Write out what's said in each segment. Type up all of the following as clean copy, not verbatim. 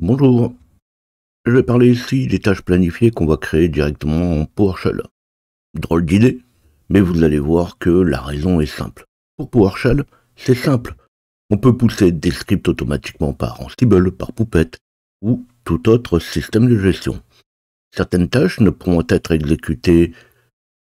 Bonjour, je vais parler ici des tâches planifiées qu'on va créer directement en PowerShell. Drôle d'idée, mais vous allez voir que la raison est simple. Pour PowerShell, c'est simple. On peut pousser des scripts automatiquement par Ansible, par Puppet ou tout autre système de gestion. Certaines tâches ne pourront être exécutées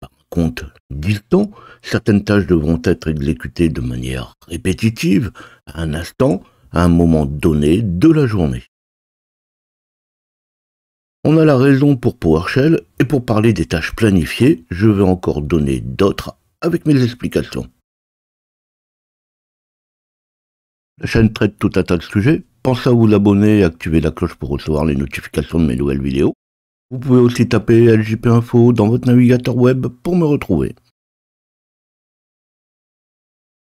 par un compte distant, certaines tâches devront être exécutées de manière répétitive, à un instant, à un moment donné de la journée. On a la raison pour PowerShell, et pour parler des tâches planifiées, je vais encore donner d'autres avec mes explications. La chaîne traite tout un tas de sujets. Pensez à vous abonner et activer la cloche pour recevoir les notifications de mes nouvelles vidéos. Vous pouvez aussi taper LJP Info dans votre navigateur web pour me retrouver.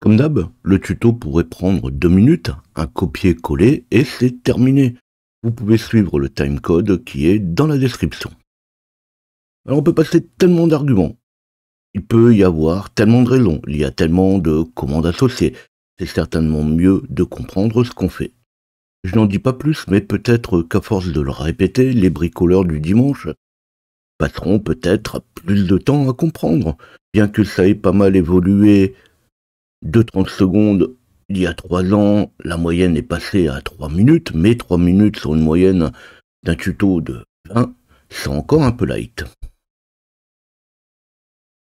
Comme d'hab, le tuto pourrait prendre 2 minutes, un copier-coller et c'est terminé. Vous pouvez suivre le timecode qui est dans la description. Alors on peut passer tellement d'arguments. Il peut y avoir tellement de raisons, il y a tellement de commandes associées. C'est certainement mieux de comprendre ce qu'on fait. Je n'en dis pas plus, mais peut-être qu'à force de le répéter, les bricoleurs du dimanche passeront peut-être plus de temps à comprendre. Bien que ça ait pas mal évolué de 30 secondes il y a 3 ans, la moyenne est passée à 3 minutes, mais 3 minutes sur une moyenne d'un tuto de 20, c'est encore un peu light.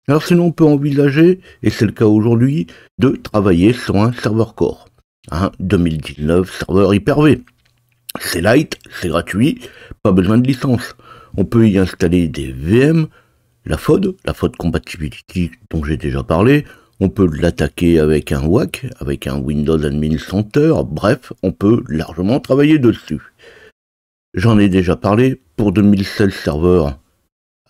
Alors sinon on peut envisager, et c'est le cas aujourd'hui, de travailler sur un serveur core. Un 2019 serveur Hyper-V. C'est light, c'est gratuit, pas besoin de licence. On peut y installer des VM, la FOD Compatibility dont j'ai déjà parlé. On peut l'attaquer avec un WAC, avec un Windows Admin Center. Bref, on peut largement travailler dessus. J'en ai déjà parlé pour 2016 serveur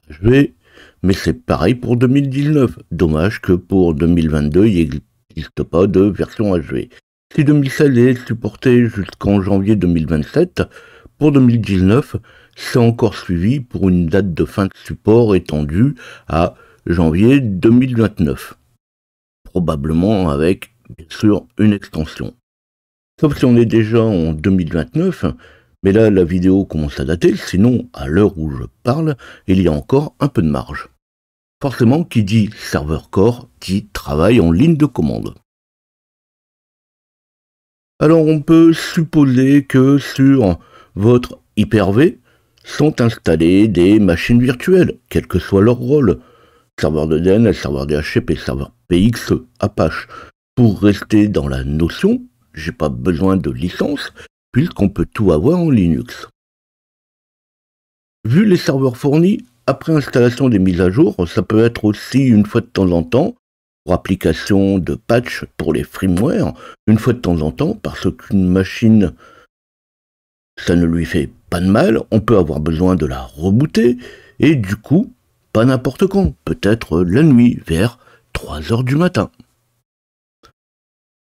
HV, mais c'est pareil pour 2019. Dommage que pour 2022, il n'existe pas de version HV. Si 2016 est supporté jusqu'en janvier 2027, pour 2019, c'est encore suivi pour une date de fin de support étendue à janvier 2029. Probablement avec, bien sûr, une extension. Sauf si on est déjà en 2029, mais là la vidéo commence à dater, sinon à l'heure où je parle, il y a encore un peu de marge. Forcément, qui dit serveur core dit travail en ligne de commande. Alors on peut supposer que sur votre Hyper-V sont installées des machines virtuelles, quel que soit leur rôle. Serveur de DNS, serveur DHCP, serveur PX, Apache. Pour rester dans la notion, j'ai pas besoin de licence, puisqu'on peut tout avoir en Linux. Vu les serveurs fournis, après installation des mises à jour, ça peut être aussi une fois de temps en temps, pour application de patch pour les firmware, une fois de temps en temps, parce qu'une machine, ça ne lui fait pas de mal, on peut avoir besoin de la rebooter, et du coup, pas n'importe quand, peut-être la nuit, vers 3 heures du matin.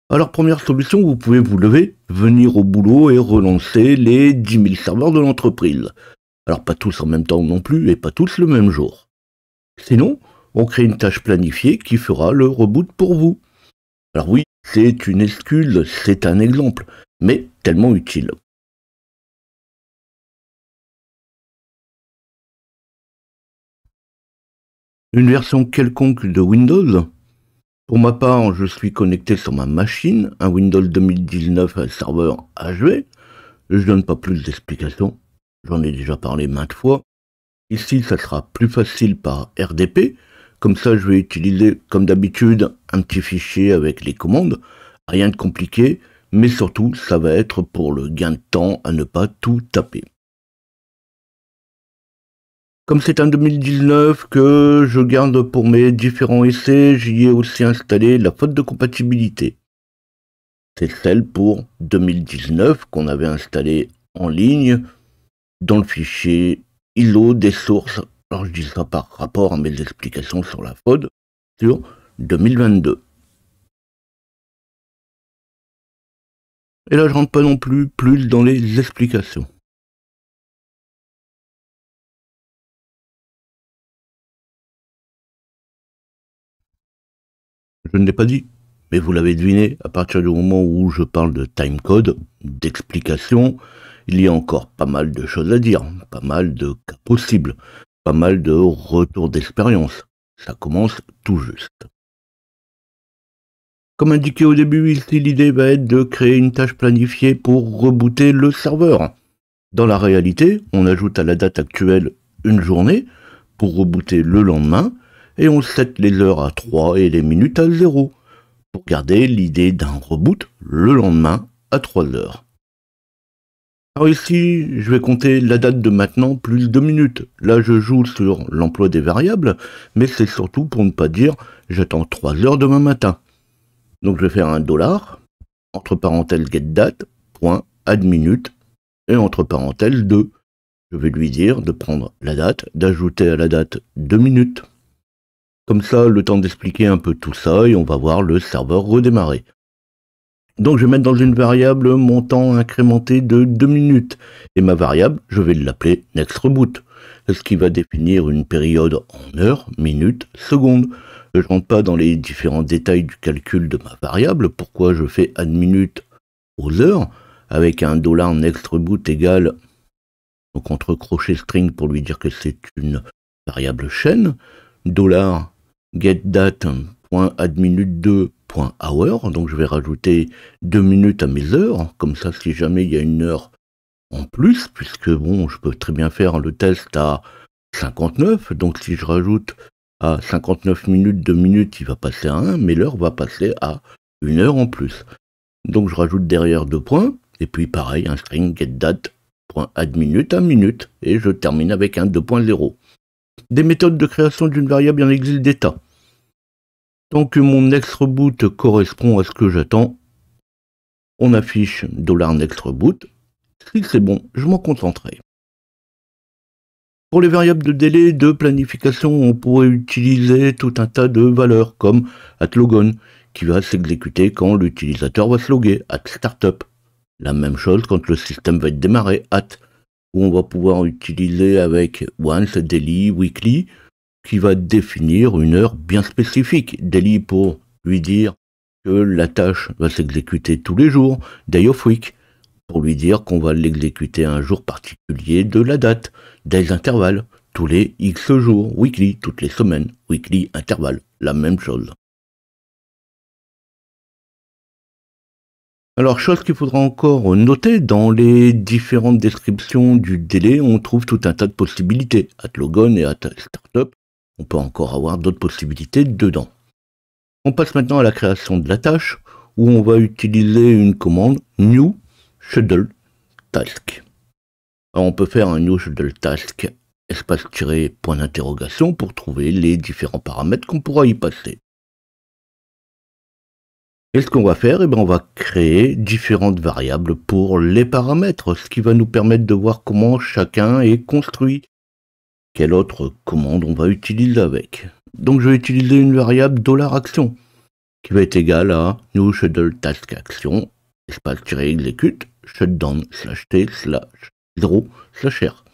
Alors première solution, vous pouvez vous lever, venir au boulot et relancer les 10 000 serveurs de l'entreprise. Alors pas tous en même temps non plus, et pas tous le même jour. Sinon, on crée une tâche planifiée qui fera le reboot pour vous. Alors oui, c'est une excuse, c'est un exemple, mais tellement utile. Une version quelconque de Windows? Pour ma part, je suis connecté sur ma machine, un Windows 2019 serveur HV. Je donne pas plus d'explications, j'en ai déjà parlé maintes fois. Ici, ça sera plus facile par RDP. Comme ça, je vais utiliser, comme d'habitude, un petit fichier avec les commandes. Rien de compliqué, mais surtout, ça va être pour le gain de temps à ne pas tout taper. Comme c'est un 2019 que je garde pour mes différents essais, j'y ai aussi installé la faute de compatibilité. C'est celle pour 2019 qu'on avait installée en ligne dans le fichier ISO des sources. Alors je dis ça par rapport à mes explications sur la FOD sur 2022. Et là je rentre pas non plus dans les explications. Je ne l'ai pas dit, mais vous l'avez deviné, à partir du moment où je parle de timecode, d'explication, il y a encore pas mal de choses à dire, pas mal de cas possibles, pas mal de retours d'expérience. Ça commence tout juste. Comme indiqué au début, ici l'idée va être de créer une tâche planifiée pour rebooter le serveur. Dans la réalité, on ajoute à la date actuelle une journée pour rebooter le lendemain et on set les heures à 3 et les minutes à 0 pour garder l'idée d'un reboot le lendemain à 3 heures. Alors ici, je vais compter la date de maintenant plus 2 minutes. Là, je joue sur l'emploi des variables, mais c'est surtout pour ne pas dire j'attends 3 heures demain matin. Donc je vais faire un $, entre parenthèses getDate, point, add minute, et entre parenthèses 2. Je vais lui dire de prendre la date, d'ajouter à la date 2 minutes. Comme ça, le temps d'expliquer un peu tout ça, et on va voir le serveur redémarrer. Donc je vais mettre dans une variable mon temps incrémenté de 2 minutes, et ma variable, je vais l'appeler nextReboot, ce qui va définir une période en heures, minutes, secondes. Je ne rentre pas dans les différents détails du calcul de ma variable, pourquoi je fais add minute aux heures, avec un $nextReboot égale, donc entre crochet string pour lui dire que c'est une variable chaîne, $getDate.addMinute2.hour, donc je vais rajouter 2 minutes à mes heures, comme ça si jamais il y a une heure en plus, puisque bon, je peux très bien faire le test à 59, donc si je rajoute à 59 minutes, 2 minutes, il va passer à 1, mais l'heure va passer à 1 heure en plus. Donc je rajoute derrière 2 points, et puis pareil, un string getDate.addMinute à minute, et je termine avec un 2.0. Des méthodes de création d'une variable, il y en existe des tas. Tant que mon nextReboot correspond à ce que j'attends, on affiche $nextReboot. Si c'est bon, je m'en contenterai. Pour les variables de délai de planification, on pourrait utiliser tout un tas de valeurs comme @logon, qui va s'exécuter quand l'utilisateur va se loguer, @startup. La même chose quand le système va être démarré, où on va pouvoir utiliser avec once, daily, weekly, qui va définir une heure bien spécifique. Daily pour lui dire que la tâche va s'exécuter tous les jours, day of week, pour lui dire qu'on va l'exécuter un jour particulier de la date, des intervalles, tous les X jours, weekly, toutes les semaines, weekly, intervalle, la même chose. Alors, chose qu'il faudra encore noter, dans les différentes descriptions du délai, on trouve tout un tas de possibilités. @logon et @startup, on peut encore avoir d'autres possibilités dedans. On passe maintenant à la création de la tâche, où on va utiliser une commande new schedule task. Alors on peut faire un new schedule task espace-point d'interrogation pour trouver les différents paramètres qu'on pourra y passer. Et ce qu'on va faire, on va créer différentes variables pour les paramètres, ce qui va nous permettre de voir comment chacun est construit. Quelle autre commande on va utiliser avec. Donc je vais utiliser une variable $action, qui va être égale à new schedule task action, espace-execute, shutdown /t/0/r.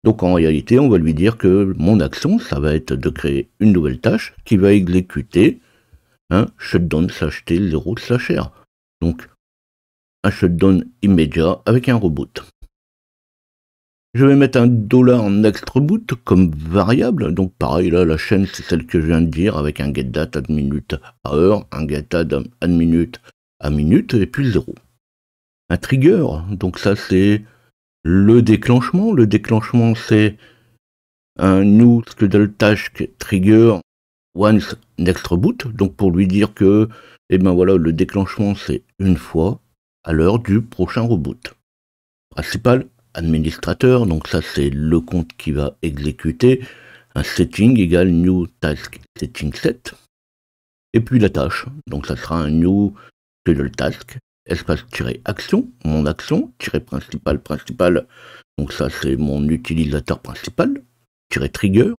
Donc en réalité, on va lui dire que mon action, ça va être de créer une nouvelle tâche qui va exécuter un shutdown /t/0/r. Donc un shutdown immédiat avec un reboot. Je vais mettre un $nextReboot comme variable. Donc pareil, là, la chaîne, c'est celle que je viens de dire, avec un getDate addMinute à heure, un getAdd addMinute à minute, et puis 0. Un trigger, donc ça c'est le déclenchement. Le déclenchement, c'est un new schedule task trigger once nextReboot. Donc pour lui dire que, voilà, le déclenchement, c'est une fois à l'heure du prochain reboot. Principal administrateur, donc ça c'est le compte qui va exécuter. Un setting égale new task setting set. Et puis la tâche, donc ça sera un new schedule task espace-action, mon action, principal, donc ça c'est mon utilisateur principal, trigger,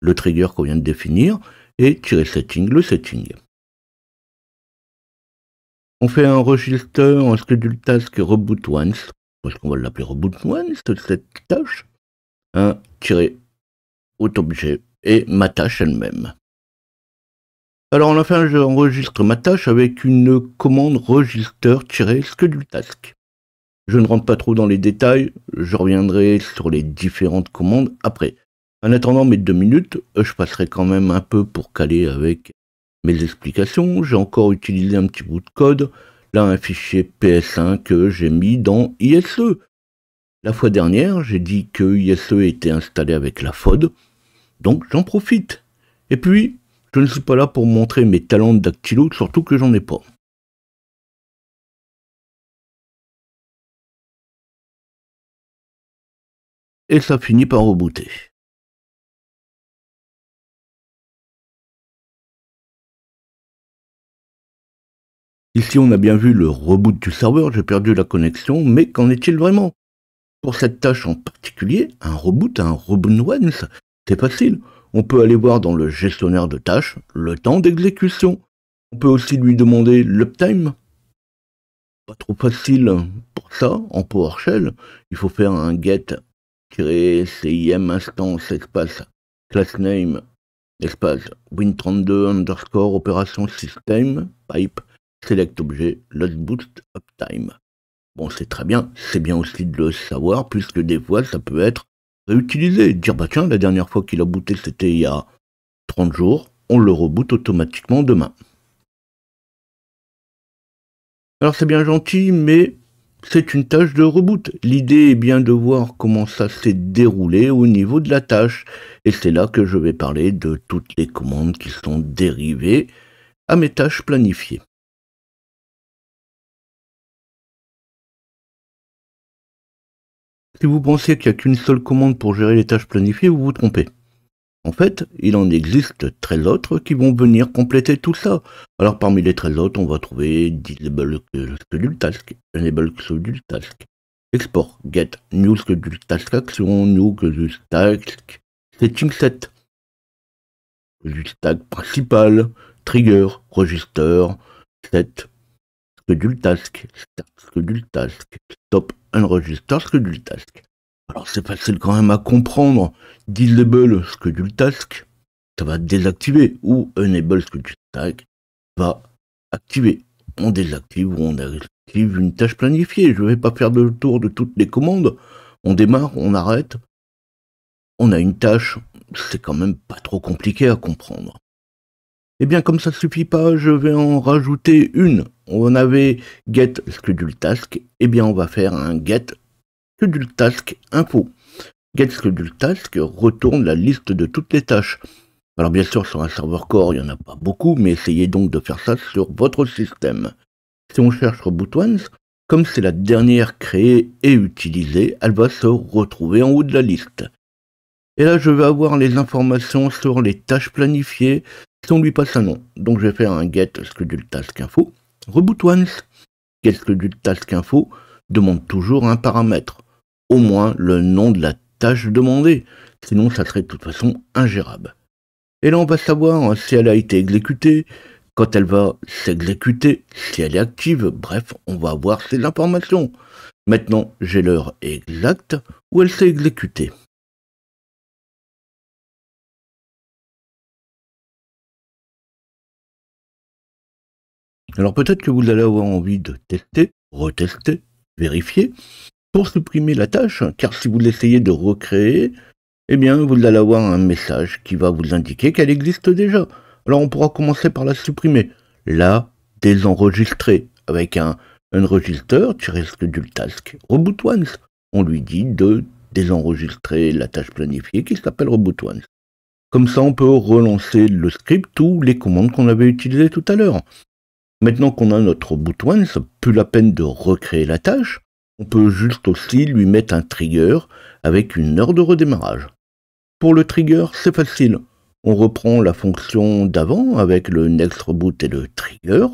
le trigger qu'on vient de définir, et setting, le setting. On fait un register, un schedule task reboot once, parce qu'on va l'appeler reboot once, cette tâche, un -auto-objet et ma tâche elle-même. Alors on a fait j'enregistre ma tâche avec une commande register-schedule task. Je ne rentre pas trop dans les détails, je reviendrai sur les différentes commandes après. En attendant mes 2 minutes, je passerai quand même un peu pour caler avec mes explications. J'ai encore utilisé un petit bout de code, là un fichier PS1 que j'ai mis dans ISE. La fois dernière, j'ai dit que ISE était installé avec la FOD, donc j'en profite. Et puis, je ne suis pas là pour montrer mes talents de dactylo, surtout que j'en ai pas. Et ça finit par rebooter. Ici, on a bien vu le reboot du serveur, j'ai perdu la connexion, mais qu'en est-il vraiment? Pour cette tâche en particulier, un reboot once, c'est facile. On peut aller voir dans le gestionnaire de tâches le temps d'exécution. On peut aussi lui demander l'uptime. Pas trop facile pour ça, en PowerShell. Il faut faire un get-sim instance espace classname espace win32 underscore opération system pipe select objet load boost uptime. Bon, c'est très bien, c'est bien aussi de le savoir, puisque des fois, ça peut être réutilisé. Dire, bah tiens, la dernière fois qu'il a booté, c'était il y a 30 jours, on le reboot automatiquement demain. Alors c'est bien gentil, mais c'est une tâche de reboot. L'idée est bien de voir comment ça s'est déroulé au niveau de la tâche. Et c'est là que je vais parler de toutes les commandes qui sont dérivées à mes tâches planifiées. Si vous pensez qu'il n'y a qu'une seule commande pour gérer les tâches planifiées, vous vous trompez. En fait, il en existe 13 autres qui vont venir compléter tout ça. Alors parmi les 13 autres, on va trouver disable schedule task, enable schedule task, export, get, new schedule task action, new schedule task, setting set, schedule task principal, trigger, register, set, schedule task, start schedule task, stop, unregister schedule task. Alors c'est facile quand même à comprendre. Disable schedule task, ça va désactiver, ou enable schedule task va activer. On désactive ou on active une tâche planifiée. Je ne vais pas faire le tour de toutes les commandes. On démarre, on arrête. On a une tâche, c'est quand même pas trop compliqué à comprendre. Eh bien comme ça suffit pas, je vais en rajouter une. On avait get schedule task, eh bien on va faire un get schedule task info. Get schedule task retourne la liste de toutes les tâches. Alors bien sûr sur un serveur core il n'y en a pas beaucoup, mais essayez donc de faire ça sur votre système. Si on cherche reboot once, comme c'est la dernière créée et utilisée, elle va se retrouver en haut de la liste. Et là je vais avoir les informations sur les tâches planifiées si on lui passe un nom. Donc je vais faire un get schedule task info. Reboot once, get schedule task info demande toujours un paramètre, au moins le nom de la tâche demandée, sinon ça serait de toute façon ingérable. Et là on va savoir si elle a été exécutée, quand elle va s'exécuter, si elle est active, bref, on va avoir ces informations. Maintenant j'ai l'heure exacte où elle s'est exécutée. Alors peut-être que vous allez avoir envie de tester, retester, vérifier, pour supprimer la tâche, car si vous l'essayez de recréer, eh bien vous allez avoir un message qui va vous indiquer qu'elle existe déjà. Alors on pourra commencer par la supprimer, la désenregistrer, avec un unregister-schedule task reboot once. On lui dit de désenregistrer la tâche planifiée qui s'appelle reboot once. Comme ça on peut relancer le script ou les commandes qu'on avait utilisées tout à l'heure. Maintenant qu'on a notre reboot once, plus la peine de recréer la tâche, on peut juste aussi lui mettre un trigger avec une heure de redémarrage. Pour le trigger, c'est facile. On reprend la fonction d'avant avec le next reboot et le trigger,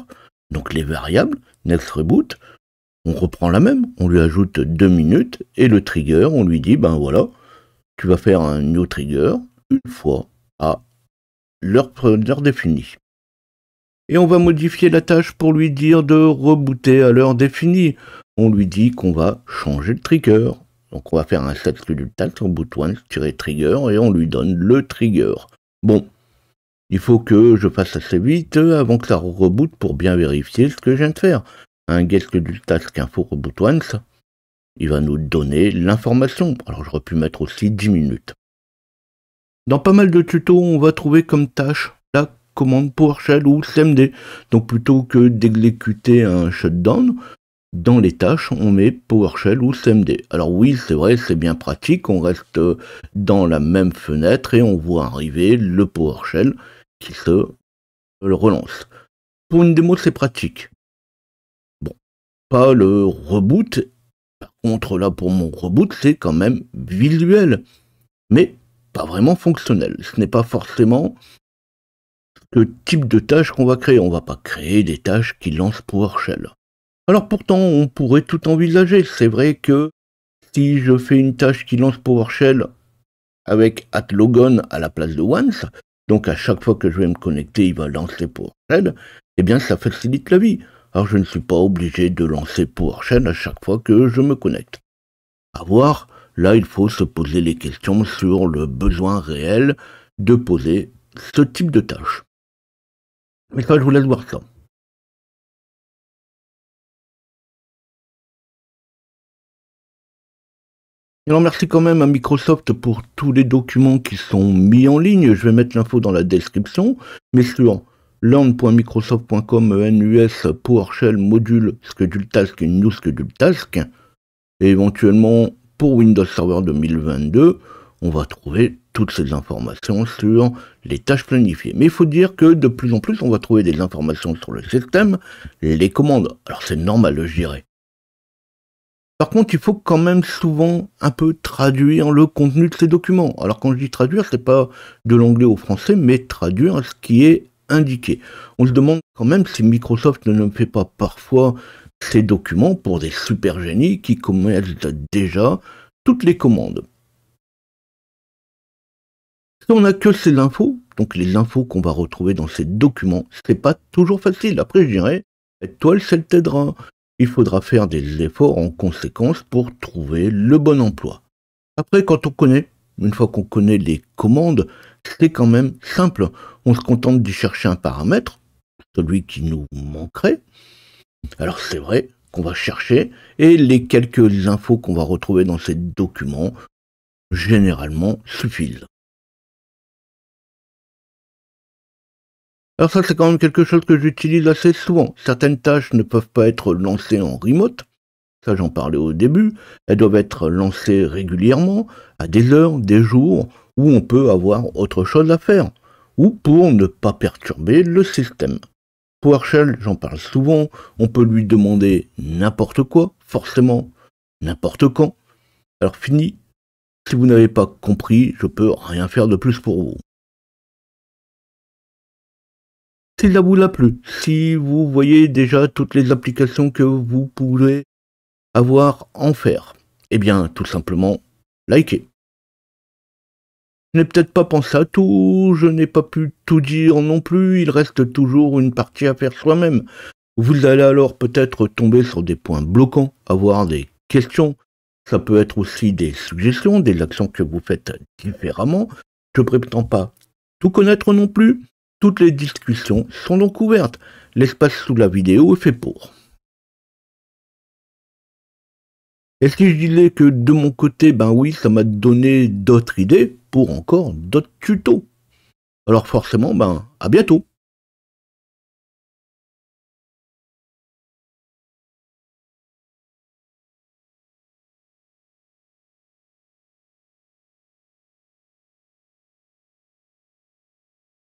donc les variables, next reboot. On reprend la même, on lui ajoute 2 minutes et le trigger, on lui dit, ben voilà, tu vas faire un new trigger une fois à l'heure définie. Et on va modifier la tâche pour lui dire de rebooter à l'heure définie. On lui dit qu'on va changer le trigger. Donc on va faire un set schedule task reboot once-trigger et on lui donne le trigger. Bon, il faut que je fasse assez vite avant que ça reboot pour bien vérifier ce que je viens de faire. Un get schedule task info reboot once. il va nous donner l'information. Alors j'aurais pu mettre aussi 10 minutes. Dans pas mal de tutos, on va trouver comme tâche la commande PowerShell ou CMD. Donc plutôt que d'exécuter un shutdown, dans les tâches, on met PowerShell ou CMD. Alors oui, c'est vrai, c'est bien pratique, on reste dans la même fenêtre et on voit arriver le PowerShell qui se relance. Pour une démo, c'est pratique. Bon, pas le reboot. Par contre, là, pour mon reboot, c'est quand même visuel, mais pas vraiment fonctionnel. Ce n'est pas forcément le type de tâche qu'on va créer. On va pas créer des tâches qui lancent PowerShell. Alors pourtant, on pourrait tout envisager. C'est vrai que si je fais une tâche qui lance PowerShell avec @logon à la place de once, donc à chaque fois que je vais me connecter, il va lancer PowerShell, eh bien ça facilite la vie. Alors je ne suis pas obligé de lancer PowerShell à chaque fois que je me connecte. À voir, là il faut se poser les questions sur le besoin réel de poser ce type de tâche. Mais ça, je vous laisse voir ça. Alors merci quand même à Microsoft pour tous les documents qui sont mis en ligne. Je vais mettre l'info dans la description, mais sur learn.microsoft.com NUS PowerShell module schedule task new schedule task, et éventuellement pour Windows Server 2022, on va trouver toutes ces informations sur les tâches planifiées. Mais il faut dire que de plus en plus, on va trouver des informations sur le système, les commandes. Alors c'est normal, je dirais. Par contre, il faut quand même souvent un peu traduire le contenu de ces documents. Alors quand je dis traduire, c'est pas de l'anglais au français, mais traduire ce qui est indiqué. On se demande quand même si Microsoft ne fait pas parfois ces documents pour des super génies qui connaissent déjà toutes les commandes. Si on n'a que ces infos, donc les infos qu'on va retrouver dans ces documents, c'est pas toujours facile. Après, je dirais, toile, ça t'aidera. Il faudra faire des efforts en conséquence pour trouver le bon emploi. Après, quand on connaît, une fois qu'on connaît les commandes, c'est quand même simple. On se contente d'y chercher un paramètre, celui qui nous manquerait. Alors c'est vrai qu'on va chercher, et les quelques infos qu'on va retrouver dans ces documents, généralement, suffisent. Alors ça, c'est quand même quelque chose que j'utilise assez souvent. Certaines tâches ne peuvent pas être lancées en remote. Ça, j'en parlais au début. Elles doivent être lancées régulièrement, à des heures, des jours, où on peut avoir autre chose à faire, ou pour ne pas perturber le système. PowerShell, j'en parle souvent, on peut lui demander n'importe quoi, forcément, n'importe quand. Alors fini, si vous n'avez pas compris, je peux rien faire de plus pour vous. Si ça vous a plu, si vous voyez déjà toutes les applications que vous pouvez avoir en faire, eh bien tout simplement likez. Je n'ai peut-être pas pensé à tout, je n'ai pas pu tout dire non plus, il reste toujours une partie à faire soi-même. Vous allez alors peut-être tomber sur des points bloquants, avoir des questions. Ça peut être aussi des suggestions, des actions que vous faites différemment. Je ne prétends pas tout connaître non plus. Toutes les discussions sont donc ouvertes. L'espace sous la vidéo est fait pour. Et si je disais que de mon côté, ben oui, ça m'a donné d'autres idées pour encore d'autres tutos. Alors forcément, ben à bientôt.